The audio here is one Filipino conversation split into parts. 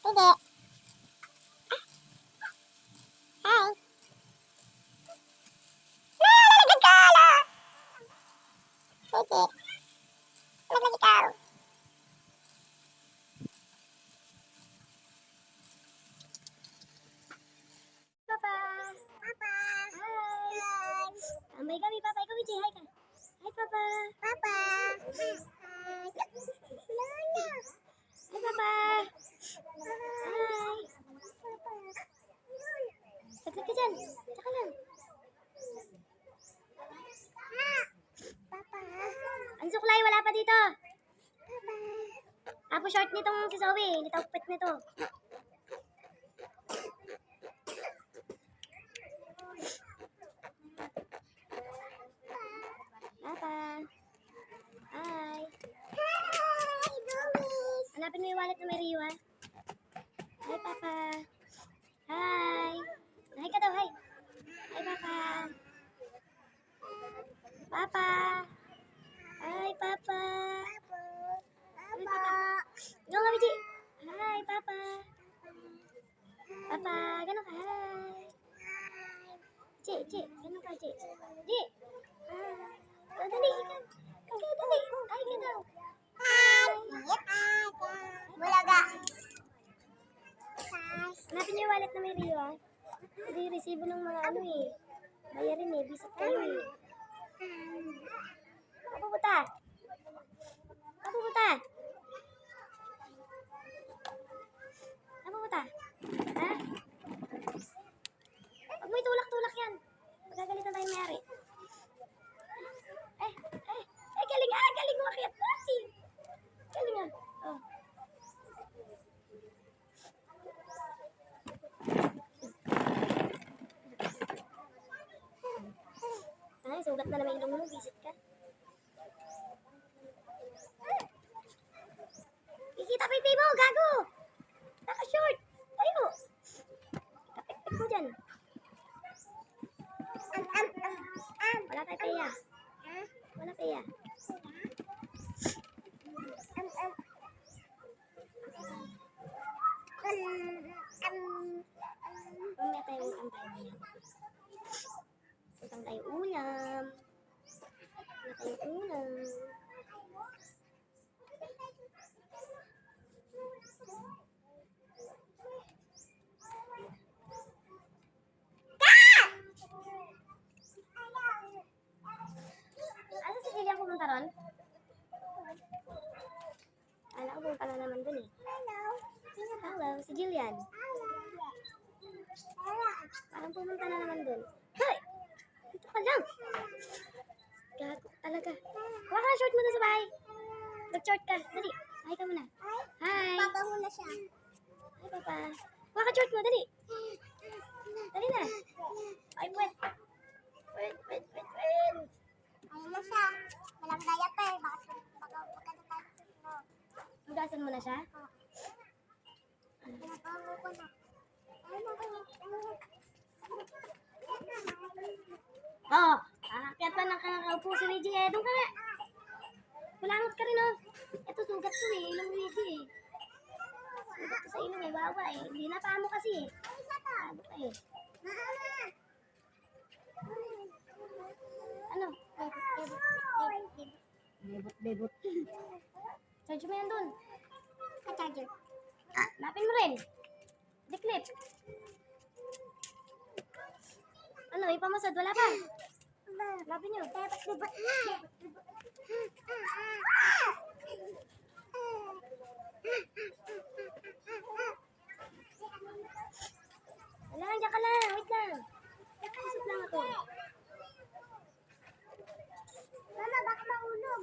Hindi. Hi. Nalaglag ka na. Hindi. Nalaglag ikaw. Papa. Papa. Hi. Tambay kami, Papa. Ikaw, Vijay. Hi ka. Hi, Papa. Papa. Hi. Lola. Hi, Papa. Hi. Saglit ka dyan. Tsaka lang. Papa. Ang suklay, wala pa dito. Papa. Tapos short nitong si Zoe. Nitawpit nito. Papa. Hi. Hi, Louis. Hanapin mo yung wallet na may riwa. Hi, Papa. Hi. Hi ka daw, hi. Hi, Papa. Papa. Hi, Papa. Hi, Papa. Go nga, Vijay. Hi, Papa. Papa, gano'n ka? Hi. Ji, gano'n ka, Ji? Ji. Hi. Dali, ikaw. Ikaw, dali. Hi ka daw. Bulaga. Hanapin niyo yung wallet na may riwa. Hindi yung resibo ng mga ano eh. Bayarin eh, visit kayo eh. Ako pupunta? Ako pupunta? Ako pupunta? Ha? Huwag mo itulak-tulak yan. Magagalitan tayo mayari. Galing ah! Galing umakyat. Galing ah. Oh. Ay, sugat na naman ilong mo. Visit ka. Kikita pipi mo, gago! Naka-short! Tayo! Kapit-pit mo dyan. Wala tayo peya. Wala peya. Mamaya tayo antay mo yan. Utang tayo ulam. Wala tayong ulam. Asa si Jillian pumunta ron? Kala ko pumunta na naman dun eh. Hello, si Jillian. Parang pumunta na naman dun. Hoy! Dito ka lang. Gago ka talaga. Kuha ka ng short mo dun sa bahay. Mag-short ka. Dali. Hi ka muna. Hi. Papa muna siya. Hi, Papa. Kuha ka short mo. Dali. Dali na. Ay, wet. Wet. Ayun na siya. Walang diaper. Baka magkadatayin mo. Hugasan mo na siya. Pinapango ko na. Oo. Kaya pa nakakaupo si Reggie eh. Doon ka nga. Kulangot ka rin oh. Ito sugat ko eh. Ilong Reggie eh. Sugat ko sa ilong eh. Wawa eh. Hindi na pa mo kasi eh. Sabi ka eh. Ano? Bebot. Charge mo yan dun. Ka-charger. Napin mo rin. Diklip. Ano? Ipamasad. Wala pa. Lapin nyo. Wala, diyan ka lang. Wait lang. Isip lang ako. Mama, baka mahulog.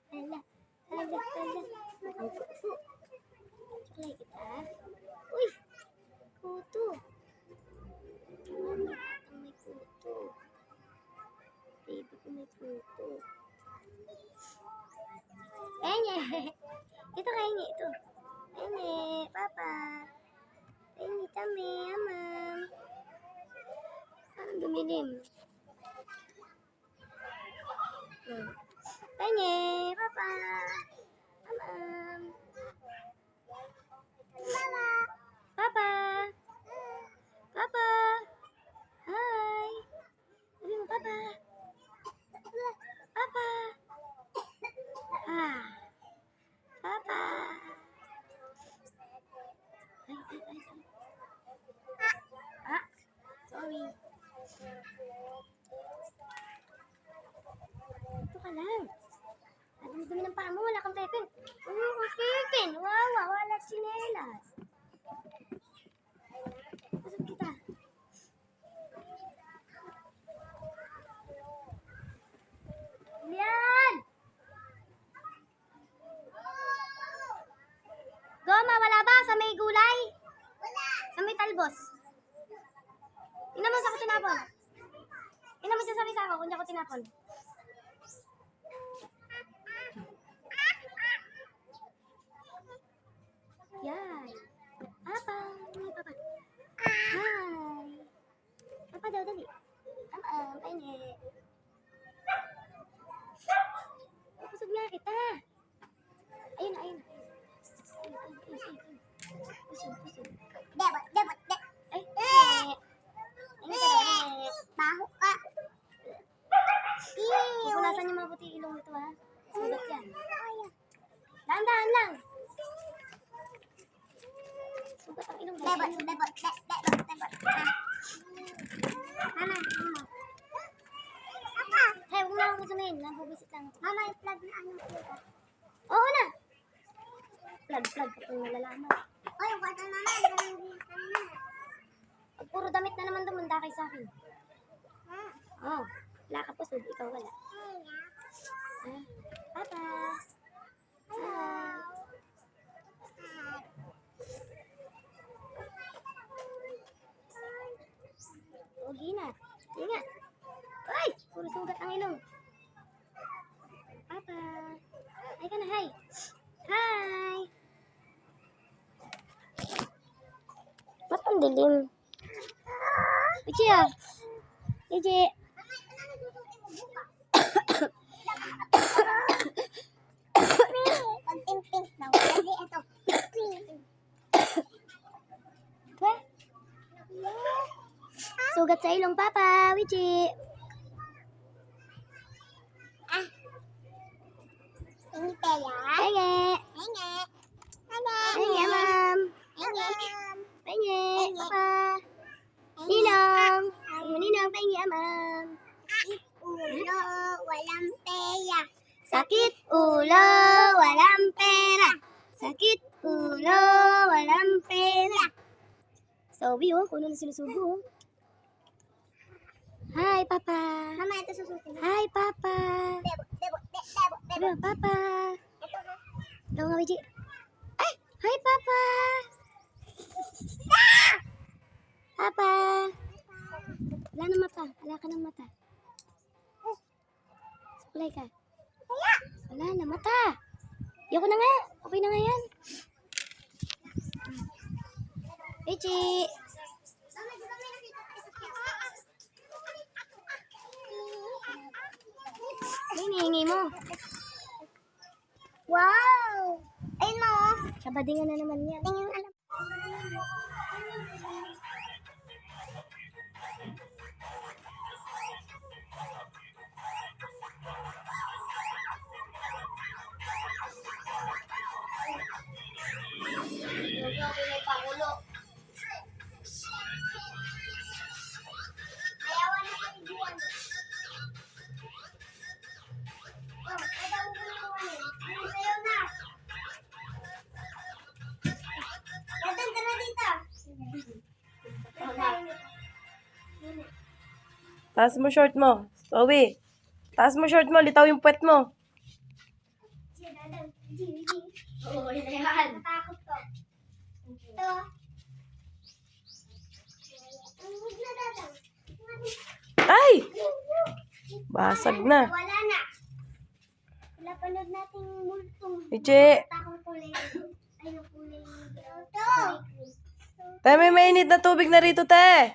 Hala. Kuto. Saklay kita. Uy! Kuto. Ang may kuto. Baby ko may kuto. Enye! Ito kaingi ito. Enye, Papa. Enye, tami, amam. Parang dumilim. Enye, Papa. Ama. Papa. Papa. Hi. Sabi mo, Papa. Papa. Ah. Papa. Ah. Sorry. Ito ka lang. Ang dumi ng paa mo, wala kang pepin. Pepin! Wow, wala tsinelas. Pasok kita. Yan! Goma, wala ba? Sa may gulay? Sa may talbos? Tingnan mo sa ako tinapon. Tingnan mo siya sa ako kung di ako tinapon. Yan. Papa. Hi, Papa. Hi. Papa daw, dali. Pahingi. Pusog nga kita. Ayun na, ayun. Pusog. Debot. Ay, ayun ka daw. Baho ka. Pupunasan yung mabuti ilong nito, ha? Sugat yan. Dahan-dahan lang. Sugat ang ilong. Debot. Mama, mama. Papa. Hey, huwag mo na akong kusumin. Nabubisit lang ako. Mama, i-plug na ano ko. Oo na. Plug ka kung nalalaman. Oy, wala naman. Pag puro damit na naman dumanda kay sa akin. Oh, wala ka pusod. Ikaw wala. Ah, Papa. Ah. Ugi na. Ingat. Ay! Puro sugat ang ilong. Papa. Hi ka na, hi. Hi! Ba't ang dilim? Ichi ah. Ichi. Pag-pink daw. Kasi ito. Ba? Sugat sa ilong, Papa. Wichi. Ini Taya. Penge. Henge. Penge, Ma'am. Henge. Penge, Papa. Ninong. Ninong, penge, Ma'am. Ulo, walang peya. Sakit ulo, walang pera. Sakit ulo, walang pera. Sobi, oh. Kuno na sinusubo, oh. Hi, Papa. Mama, ito susutin. Hi, Papa. Debot. Ano, Papa? Ito ha. Ikaw nga, Wiji. Ay! Hi, Papa! Papa! Wala na mata. Wala ka ng mata. Sukulay ka. Wala na mata. Ayoko na nga. Okay na nga yan. Wiji! May hinihingi mo. Wow! Ayun mo. Kabadingan na naman yan. Tingin alam. Ayawan na sa ibuan. Oh, ayaw mo na ibuan. Ano sa'yo na? Nathan, tara dito. Taas mo short mo. Zoe. Taas mo short mo. Litaw yung puwet mo. Oo, yan. Natakot ko. Ito. Ang huwag na datang. Ay! Basag na. Wala na. Wala panood natin multong. Iche. Takong kulay. Ay, yung kulay. Ito. Te, may mainit na tubig na rito, te.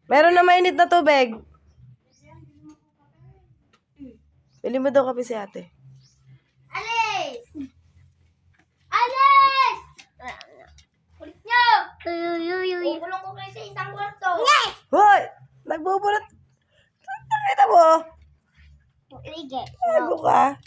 Meron na mainit na tubig. Bili mo daw kape si ate. Alis! Nagugulat. Nakita mo? Sige. Bago ka.